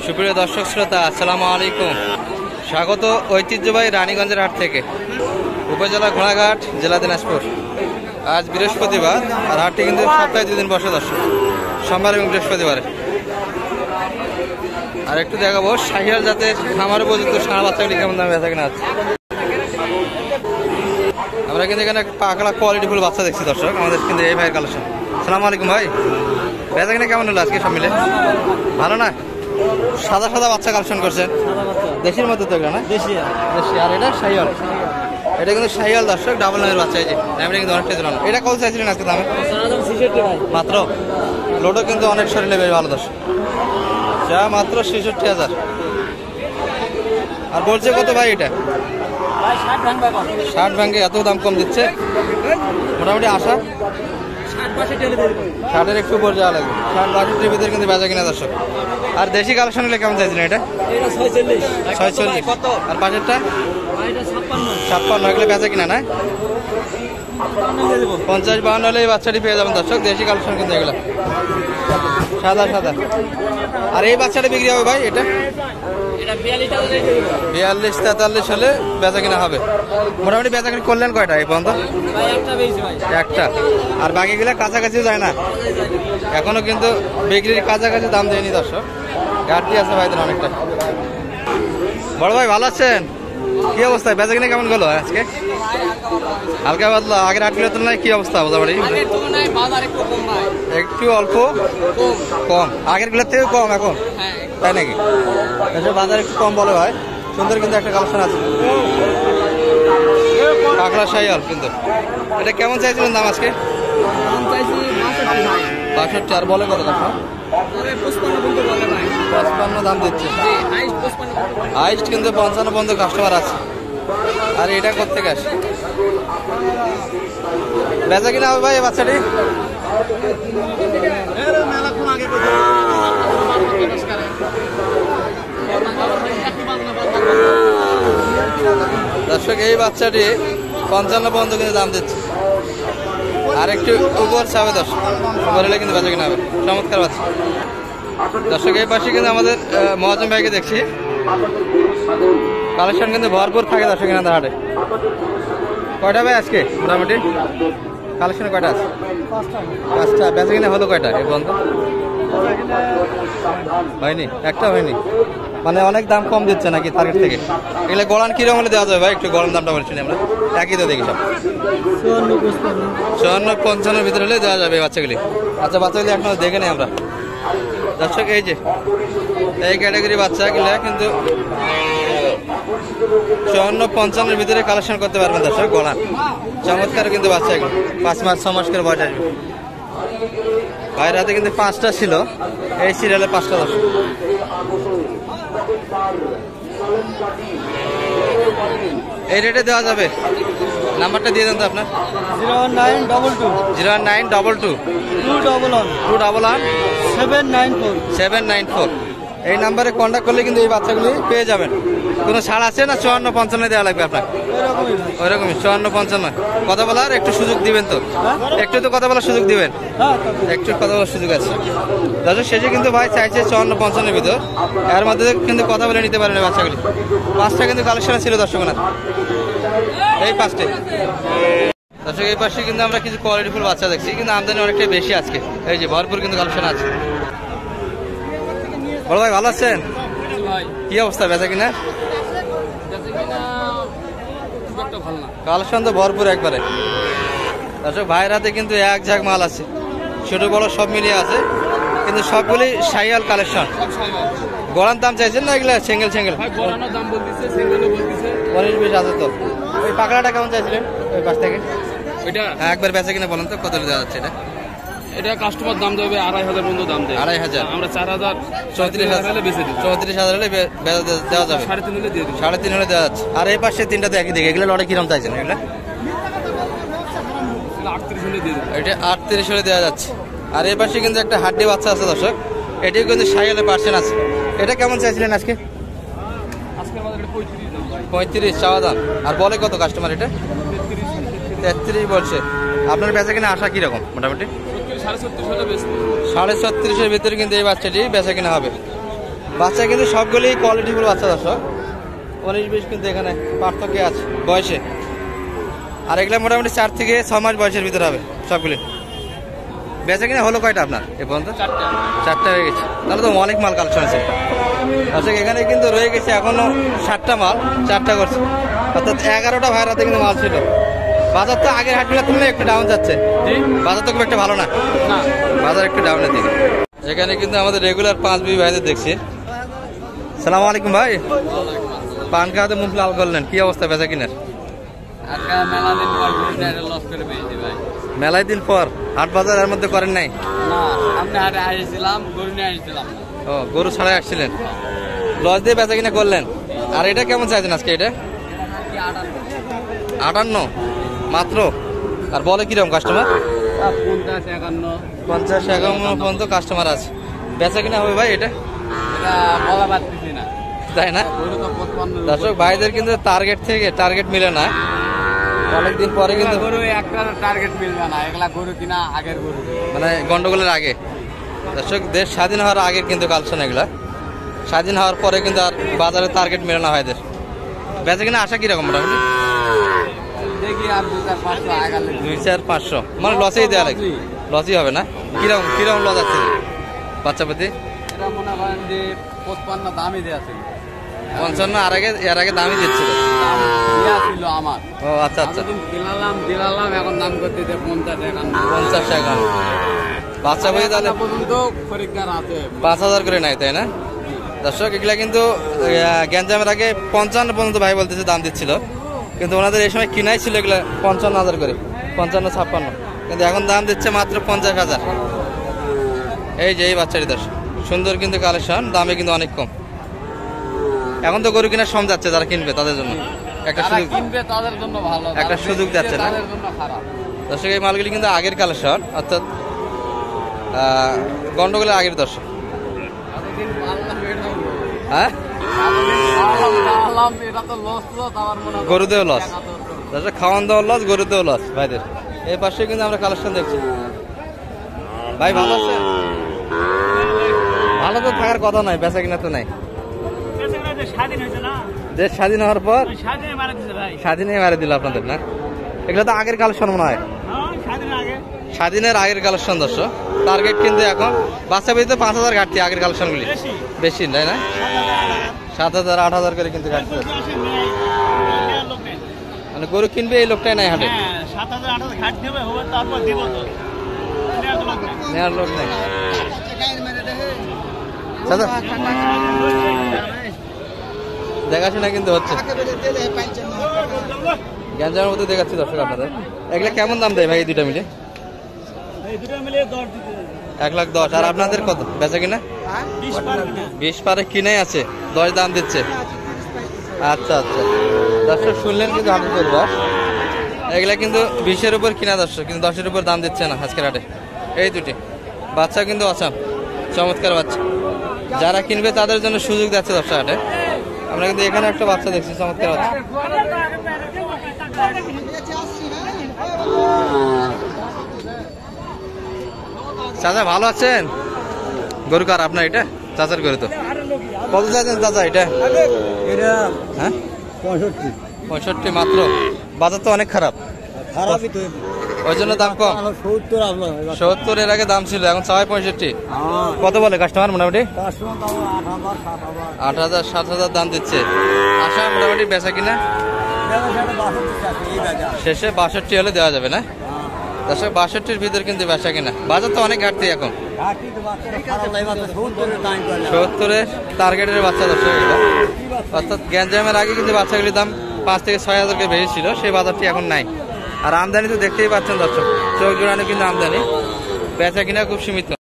সুপ্রিয় দর্শক শ্রোতা, আসসালামু আলাইকুম। স্বাগত ঐতিহ্যবাহী রানীগঞ্জের হাট থেকে, উপজেলা ঘোড়াঘাট, জেলা দিনাজপুর। আজ বৃহস্পতিবার, আর হাটটি কিন্তু সপ্তাহে 2 দিন বসে দর্শক, সোমবার এবং বৃহস্পতিবারে। আর একটু দেখাবো শাহিয়াল জাতের খামার উপযুক্ত ষাঁড় বাচ্চাগুলি কেমন দামে বেচা কিনা আছে। আমরা কিন্তু এখানে পাকড়া কোয়ালিটিফুল বাচ্চা দেখছি দর্শক, আমাদের কিন্তু এই ভাইয়ের কালেকশন। আসসালামু আলাইকুম ভাই, বেচা কিনা কেমন হলো আজকে সব মিলে? ভালো না? সাদা সাদা বাচ্চা কালেকশন করছেন, দেশির মধ্যে তো এটা না? দেশি। আর এটা শাহিয়াল, এটা কিন্তু শাহিয়াল দর্শক, ডাবল নামের বাচ্চা। এই যে দামটা কিন্তু অনেকটাই দিলাম। এটা কত চাইছিলেন আজকে দামে? মাত্র। লোডও কিন্তু অনেক শরীরে বেশ ভালো দর্শক, যা মাত্র 66,000। আর বলছে কত ভাই এটা? 60 ভাঙ্গে এত দাম কম দিচ্ছে? মোটামুটি আশা 60-এর একটু উপর যাওয়া লাগবে। 60-62-এর ভিতরে কিন্তু বেচা কিনা দর্শক। আর দেশি কালেকশন হলে কেমন চাইছিলেন এটা? 46। আর পাশেরটা 56। এগুলো বেচা কিনা না? 50-52 হলে এই বাচ্চাটি পেয়ে যাবেন দর্শক। দেশি কালেকশন কিন্তু এগুলো সাদা সাদা। আর এই বাচ্চাটা বিক্রি হবে ভাই? এটা 42-43 হলে বেচা কিনা হবে। মোটামুটি বেচা কিনা করলেন কয়টা এই পর্যন্ত? একটা। আর বাকিগুলো কাছাকাছি যায় না এখনো, কিন্তু বিক্রির কাছাকাছি দাম দেয়নি দর্শক। ঘাটতি আছে ভাইদের অনেকটা। বড় ভাই ভালো আছেন? কি অবস্থা, বেচা কিনা কেমন গেল আজকে? হালকা পাতলা। আগের 8 কিলোর তুলনায় কি অবস্থা? মোটামুটি একটু অল্প কম, আগের গুলোর থেকে কম এখন, তাই নাকি? বাজার একটু কম বলে ভাই। সুন্দর কিন্তু একটা কালেকশন আছে, পাকড়া শাহিয়াল কিন্তু। এটা কেমন চাইছিলেন দাম আজকে? 62। আর বলে কত টাকা? 55 দাম দিচ্ছে। হাইস্ট কিন্তু 55 পর্যন্ত কাস্টমার আছে। আর এটা কোথেকে আসে? বেচা কিনা হবে ভাই এই বাচ্চাটি? দর্শক এই বাচ্চাটি 55 পর্যন্ত কিন্তু দাম দিচ্ছে। আর একটু উপর চাবে দর্শক, বললে কিন্তু বেচা কিনা হবে। চমৎকার বাচ্চা দর্শক। এই পাশে কিন্তু আমাদের মহাজন ভাইকে দেখছি, কালেকশন কিন্তু ভরপুর থাকে দর্শক এখানে হাটে। কয়টা ভাই আজকে মোটামুটি কালেকশন কয়টা আছে? 5টা। বেচা কিনা হলো কয়টা এই পর্যন্ত? হয়নি, একটা হয়নি। মানে অনেক দাম কম দিচ্ছে নাকি টার্গেট থেকে? এগুলো গড়ান কিরকম হলে দেওয়া যাবে ভাই? একটু গড়ান দামটা বলছি আমরা, একই তো দেখি সব। 54-55 ভিতরে হলে দেওয়া যাবে বাচ্চাগুলি। আচ্ছা, বাচ্চাগুলি এখনো দেখে নেই আমরা দর্শক। এই যে এই ক্যাটাগরি বাচ্চাগুলো কিন্তু 54-55-এর ভিতরে কালেকশন করতে পারবেন দর্শক। গড়ান চমৎকার কিন্তু বাচ্চা, এগুলো 5 মাস 6 মাস করে বয়স আসবে। ভাইয়ের হাতে কিন্তু 5টা ছিল, এই সিরিয়ালে 5টা দর্শক। এই রেটে দেওয়া যাবে? নাম্বারটা দিয়ে দেন তো আপনার। 09222-211-794। এই নাম্বারে কন্ট্যাক্ট করলে কিন্তু এই বাচ্চাগুলি পেয়ে যাবেন। কোনো ছাড় আছে না? 54-55 দেওয়া লাগবে আপনার? ওইরকমই 54-55। কথা বলার একটু সুযোগ দিবেন তো? একটু তো কথা বলার সুযোগ দিবেন, একটু কথা বলার সুযোগ আছে দর্শক। শেষে কিন্তু ভাই চাইছে 54-55-এর ভিতর, এর মধ্যে কিন্তু কথা বলে নিতে পারেন বাচ্চাগুলি। 5টা কিন্তু কালেকশন ছিল দর্শক না, এই 5টে দর্শক। এই পাশে কিন্তু আমরা কিছু কোয়ালিটিফুল বাচ্চা দেখছি, কিন্তু আমদানি অনেকটাই বেশি আজকে। এই যে ভরপুর কিন্তু কালেকশন আছে। বড় ভাই ভালো আছেন? কি অবস্থা বেচা কিনা? কালেকশন তো ভরপুর একবারে দর্শক। ভাইয়ের হাতে কিন্তু এক ঝাঁক মাল আছে, ছোট বড় সব মিলিয়ে আছে, কিন্তু সবগুলি শাহিয়াল কালেকশন। গড়ার দাম চাইছেন না এগুলা সিঙ্গেল? 19-20 আছে তো। ওই পাকড়াটা কেমন চাইছিলেন ওই পাশ থেকে? একবার বেচা কিনা বলেন তো, কত দেওয়া যাচ্ছে এটা? এটা কাস্টমার দাম দেবে 2,500 পর্যন্ত দাম দেয়। 2,500? আমরা 4,000 34,000 হলে বেচে দিই। 34,000 হলে দেওয়া যাবে। 3.5 হলে দিয়ে দিই। 3.5 হলে দেওয়া যাচ্ছে। আর এই পাশে 3টা তো একই দিকে, এগুলো লড়ে কিরম চাইছেন? এগুলো 38 হলে দিয়ে দিই। এটা 38 হলে দেওয়া যাচ্ছে। আর এই পাশে কিন্তু একটা হাড্ডি বাচ্চা আছে দর্শক, এটিও কিন্তু শাহিয়ালে পার্সেন্ট আছে। এটা কেমন চাইছিলেন আজকে? আজকের বাজারে 35 চাওয়া দাম। আর বলে কত কাস্টমার? এটা 33 বলছে। আপনার বেচা কিনা আশা কিরকম মোটামুটি? 37.5 হলে বেচবো। 37.5-এর ভিতরে কিন্তু এই বাচ্চাটি বেচা কিনা হবে। বাচ্চা কিন্তু সবগুলি কোয়ালিটিফুল বাচ্চা দর্শক। 19-20 কিন্তু এখানে পার্থক্য আছে বয়সে। আর এগুলা মোটামুটি 4 থেকে 6 মাস বয়সের ভিতরে হবে সবগুলি। বেচা কিনা হলো কয়টা আপনার এ পর্যন্ত? 4টা হয়ে গেছে। তাহলে তো অনেক মাল কালেকশন আছে। আচ্ছা, এখানে কিন্তু রয়ে গেছে এখনো 7টা মাল, 4টা করছে, অর্থাৎ 11টা ভাইয়ের হাতে কিন্তু মাল ছিল। বাজার তো আগের হাটগুলোর তুলনায় একটু ডাউন যাচ্ছে, বাজার তো খুব একটা ভালো না, বাজার একটু ডাউনের দিকে। এখানে কিন্তু আমাদের রেগুলার 5 বি ভাইদের দেখছি। সালাম আলাইকুম ভাই। পান খাওয়াতে মুখ লাল করলেন, কি অবস্থা বেচা কিনার? মেলায় দিন পর হাট বাজার এর মধ্যে করেন নাই? ও, গরু ছাড়াই আসছিলেন, লস দিয়ে বেচা কিনা করলেন। আর এটা কেমন চাইছেন আজকে? এটা 58 মাত্র। আর বলে কিরকম কাস্টমার? 50-51 পর্যন্ত কাস্টমার আছে। বেচা কিনা হবে ভাই এটা? তাই না দর্শক, ভাইদের কিন্তু টার্গেট থেকে টার্গেট মিলে না, অনেকদিন পরে কিন্তু টার্গেট মিলবে না। এগুলা গরু কিনা আগের গরু, মানে গন্ডগোলের আগে দর্শক, দেশ স্বাধীন হওয়ার আগের কিন্তু কালেকশন এগুলা। স্বাধীন হওয়ার পরে কিন্তু আর বাজারে টার্গেট মিলে না ভাইদের। বেচা কিনা আশা কিরকম মোটামুটি? দেখি আর 2-4-500 মানে লসেই দেওয়া লাগে, লসই হবে না? কিরকম কিরকম লস আছে বাচ্চা প্রতি? এটা মনে করেন যে 55 দামই দেওয়া ছিল। 55 এর আগে দামই দিচ্ছিল ছিল আমার। ও আচ্ছা আচ্ছা, দিলাম এখন দাম করতে 50 টাকা বাচ্চা বই। তাহলে পর্যন্ত খরিদ্দার আছে 5000 করে নাই, তাই না দর্শক? এগুলা কিন্তু গ্যাঞ্জামের আগে 55 পর্যন্ত ভাই বলতেছে দাম দিচ্ছিল, কিন্তু ওনাদের এই সময় কিনাই ছিল এগুলা 55,000 করে, 55-56, কিন্তু এখন দাম দিচ্ছে মাত্র 50,000। এই যে এই বাচ্চাটি দর্শক, সুন্দর কিন্তু কালেকশন, দামে কিন্তু অনেক কম। এখন তো গরু কেনার সময় যাচ্ছে, যারা কিনবে তাদের জন্য একটা সুযোগ, কিনবে তাদের জন্য ভালো, একটা সুযোগ যাচ্ছে না দর্শক। এই মালগুলি কিন্তু আগের কালেকশন, অর্থাৎ গন্ডগোলের আগের দর্শক। হ্যাঁ, গরুতেও লস দর্শক, খাওয়ান দাওয়ার লস, গরুতেও লস ভাইদের। এই পাশে কিন্তু আমরা কালেকশন দেখছি। ভাই ভালো আছে? ভালো তো থাকার কথা নয়, বেচা কিনা তো নাই। দেশ স্বাধীন হওয়ার পর স্বাধীনে মারে দিল আপনাদের, না? এগুলো তো আগের কালেকশন মনে হয়, স্বাধীনের আগের কালেকশন দর্শক। টার্গেট কিন্তু এখন বাচ্চা বেঁধে 5000 ঘাটতি, আগের কালেকশন গুলি বেশি তাই না? 7000-8000 করে কিন্তু ঘাটতি, মানে গরু কিনবে এই লোকটাই নাই হাটে, নেওয়ার লোক নেই। দেখাশোনা কিন্তু হচ্ছে, গ্যাঞ্জামের মধ্যে দেখাচ্ছি দর্শক আপনাদের। এগুলা কেমন দাম দেয় ভাই এই দুটা মিলে? 1,10,000। আর আপনাদের কত বেচা কিনা? 20 পারে কিনাই আছে, 10 দাম দিচ্ছে। আচ্ছা আচ্ছা দর্শক, শুনলেন কিন্তু হাটের পরিবার, এগুলা কিন্তু 20-এর উপর কিনা দর্শক, কিন্তু 10-এর উপর দাম দিচ্ছে না আজকের হাটে। এই দুটি বাচ্চা কিন্তু আসাম, চমৎকার বাচ্চা, যারা কিনবে তাদের জন্য সুযোগ যাচ্ছে দর্শক হাটে। আমরা কিন্তু এখানে একটা বাচ্চা দেখছি, চমৎকার বাচ্চা। চাচা ভালো আছেন? গরু কার আপনার? এটা চাচার গরু তো। কত চাইছেন চাচা এটা? হ্যাঁ 65 মাত্র। বাজার তো অনেক খারাপ, ওই জন্য দাম কম। 70 এর আগে দাম ছিল, এখন 65। কত বলে কাস্টমার? মোটামুটি 8,000-7,000 দাম দিচ্ছে। আশা মোটামুটি বেচা কিনা শেষে 62 হলে দেওয়া যাবে না দর্শক? 62-র ভিতর কিন্তু বেচা কিনা। বাজার তো অনেক ঘাটতি এখন, 70-এর টার্গেটের বাচ্চা দর্শক এগুলো, অর্থাৎ গ্যাঞ্জামের আগে কিন্তু বাচ্চাগুলির দাম 5 থেকে 6,000 করে বেশি ছিল, সেই বাজারটি এখন নাই। আর আমদানি তো দেখতেই পাচ্ছেন দর্শক, চোখ জোড়ানো কিন্তু আমদানি, বেচা কিনা খুব সীমিত।